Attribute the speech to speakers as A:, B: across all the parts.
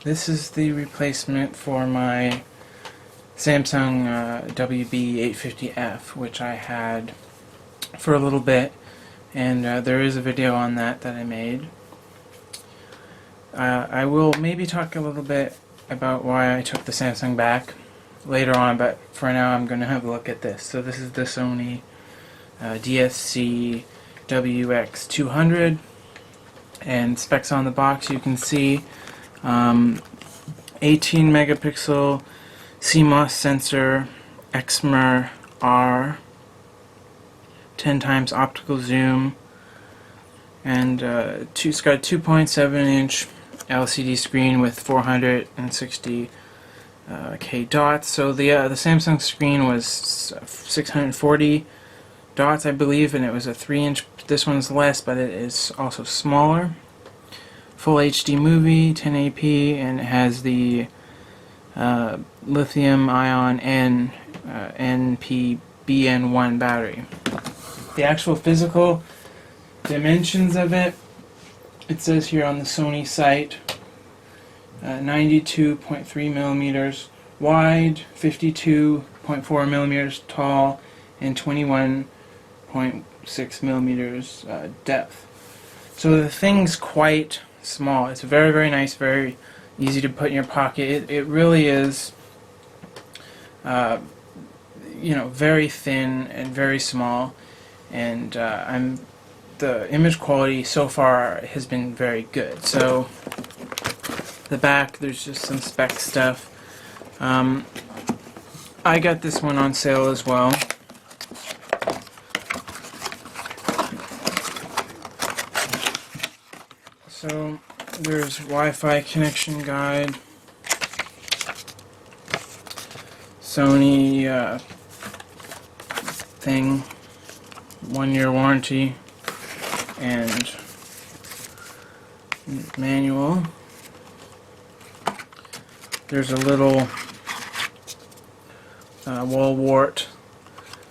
A: This is the replacement for my Samsung WB850F, which I had for a little bit, and there is a video on that I made. I will maybe talk a little bit about why I took the Samsung back later on, but for now I'm going to have a look at this. So this is the Sony DSC-WX200, and specs on the box you can see 18 megapixel CMOS sensor, exmor R, 10 times optical zoom, and it's got a 2.7-inch LCD screen with 460 K dots. So the Samsung screen was 640 dots, I believe, and it was a 3-inch. This one's less, but it is also smaller. Full HD movie, 1080p, and it has the lithium-ion NPBN1 battery. The actual physical dimensions of it, it says here on the Sony site, 92.3 millimeters wide, 52.4 millimeters tall, and 21.6 millimeters depth. So the thing's quite small. It's very, very nice, very easy to put in your pocket. It really is, very thin and very small, and the image quality so far has been very good. So the back, there's just some spec stuff. I got this one on sale as well. So there's Wi-Fi connection guide, Sony thing, 1-year warranty, and manual. There's a little wall wart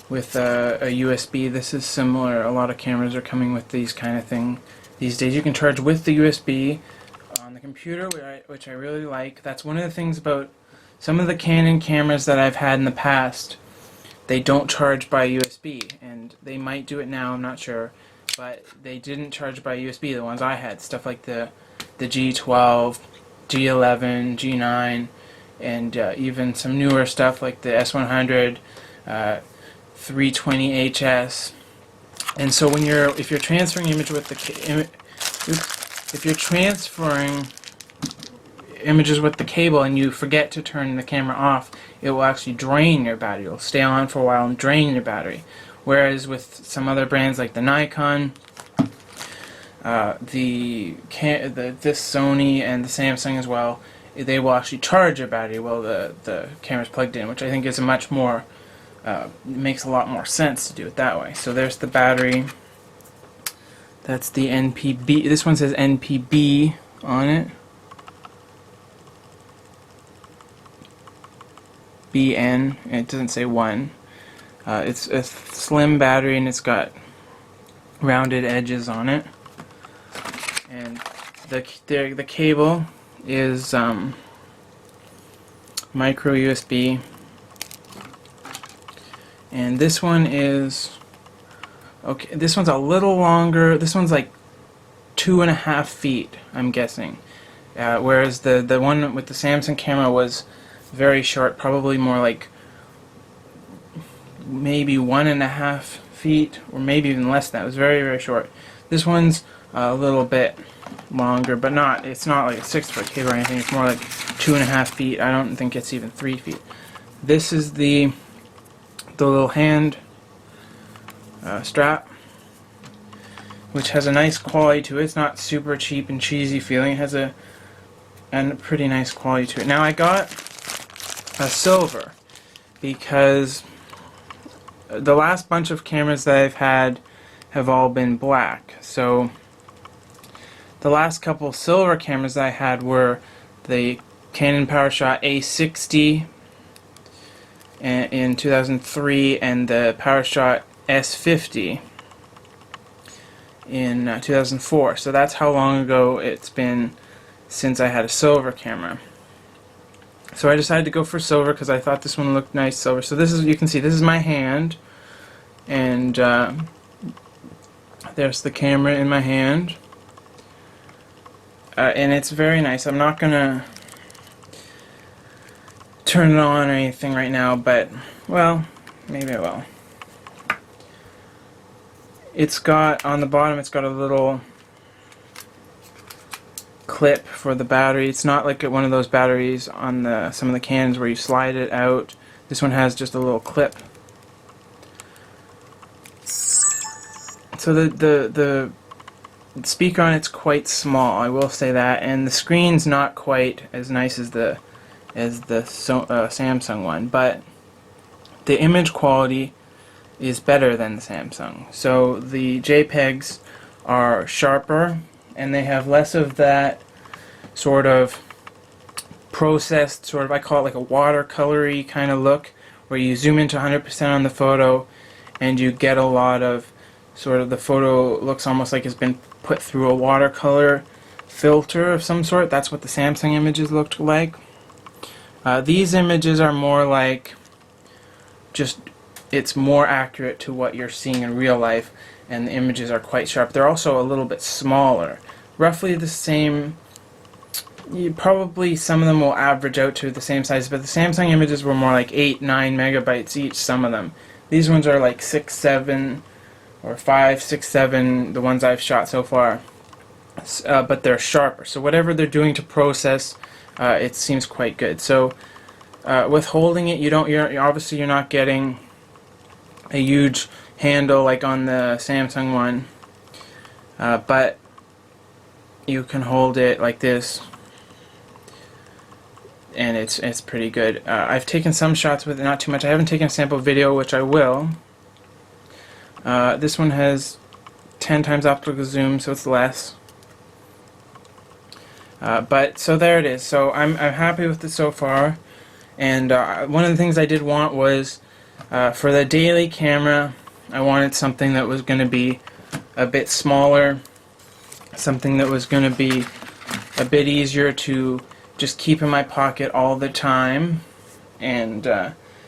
A: with a USB. This is similar. A lot of cameras are coming with these kind of thing these days. You can charge with the USB on the computer, which I really like. That's one of the things about some of the Canon cameras that I've had in the past. They don't charge by USB, and they might do it now, I'm not sure, but they didn't charge by USB, the ones I had. Stuff like the G12, G11, G9, and even some newer stuff like the S100, 320HS. And so when if you're transferring image with if you're transferring images with the cable and you forget to turn the camera off, it will actually drain your battery. It will stay on for a while and drain your battery. Whereas with some other brands like the Nikon, this Sony and the Samsung as well, they will actually charge your battery while the camera's plugged in, which I think is a much more makes a lot more sense to do it that way. So there's the battery. That's the NPB. This one says NPB on it. BN. It doesn't say 1. It's a slim battery and it's got rounded edges on it. And the cable is micro USB. And this one is okay. This one's a little longer. This one's like 2.5 feet, I'm guessing. Whereas the one with the Samsung camera was very short, probably more like maybe 1.5 feet, or maybe even less than that. It was very, very short. This one's a little bit longer, but it's not like a 6-foot cable or anything. It's more like 2.5 feet. I don't think it's even 3 feet. This is the little hand strap, which has a nice quality to it. It's not super cheap and cheesy feeling. It has a pretty nice quality to it. Now I got a silver because the last bunch of cameras that I've had have all been black. So the last couple silver cameras that I had were the Canon PowerShot A60 in 2003 and the PowerShot S50 in 2004. So that's how long ago it's been since I had a silver camera. So I decided to go for silver because I thought this one looked nice silver. So this is, you can see, this is my hand, and there's the camera in my hand, and it's very nice. I'm not gonna turn it on or anything right now, but, well, maybe I will. It's got, on the bottom, it's got a little clip for the battery. It's not like one of those batteries on some of the Canons where you slide it out. This one has just a little clip. So the speaker on it's quite small, I will say that, and the screen's not quite as nice as the Samsung one, but the image quality is better than the Samsung. So the JPEGs are sharper, and they have less of that sort of processed, sort of, I call it like a watercolory kind of look, where you zoom into 100% on the photo and you get a lot of sort of, the photo looks almost like it's been put through a watercolor filter of some sort. That's what the Samsung images looked like. These images are more like, just, it's more accurate to what you're seeing in real life, and the images are quite sharp. They're also a little bit smaller. Roughly the same, probably some of them will average out to the same size, but the Samsung images were more like 8-9 megabytes each, some of them. These ones are like 6-7, or 5-6-7, the ones I've shot so far. But they're sharper. So whatever they're doing to process, it seems quite good. So with holding it, you're obviously you're not getting a huge handle like on the Samsung one, but you can hold it like this, and it's pretty good. I've taken some shots with it, not too much. I haven't taken a sample video, which I will. This one has 10 times optical zoom, so it's less. But so there it is. So I'm happy with it so far. And one of the things I did want was for the daily camera, I wanted something that was going to be a bit smaller, something that was going to be a bit easier to just keep in my pocket all the time, and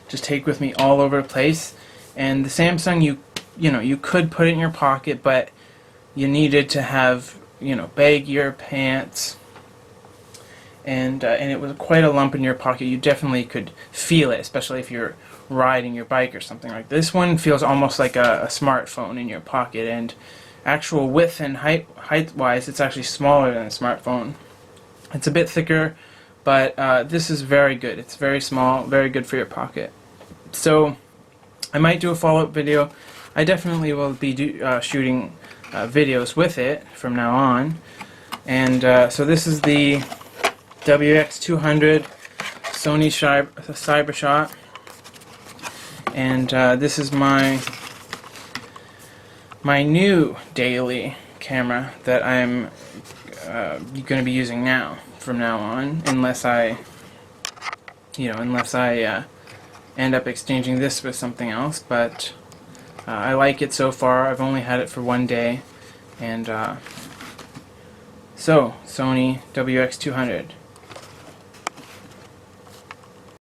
A: just take with me all over the place. And the Samsung, you know, you could put it in your pocket, but you needed to have, you know, baggier pants, and it was quite a lump in your pocket. You definitely could feel it, especially if you're riding your bike or something like this. This one feels almost like a smartphone in your pocket, and actual width and height-wise, it's actually smaller than a smartphone. It's a bit thicker, but this is very good. It's very small, very good for your pocket. So I might do a follow-up video. I definitely will be shooting videos with it from now on. And so this is the WX200 Sony Cybershot, and this is my new daily camera that I'm going to be using now from now on, unless I end up exchanging this with something else. But I like it so far. I've only had it for one day, and so Sony WX200.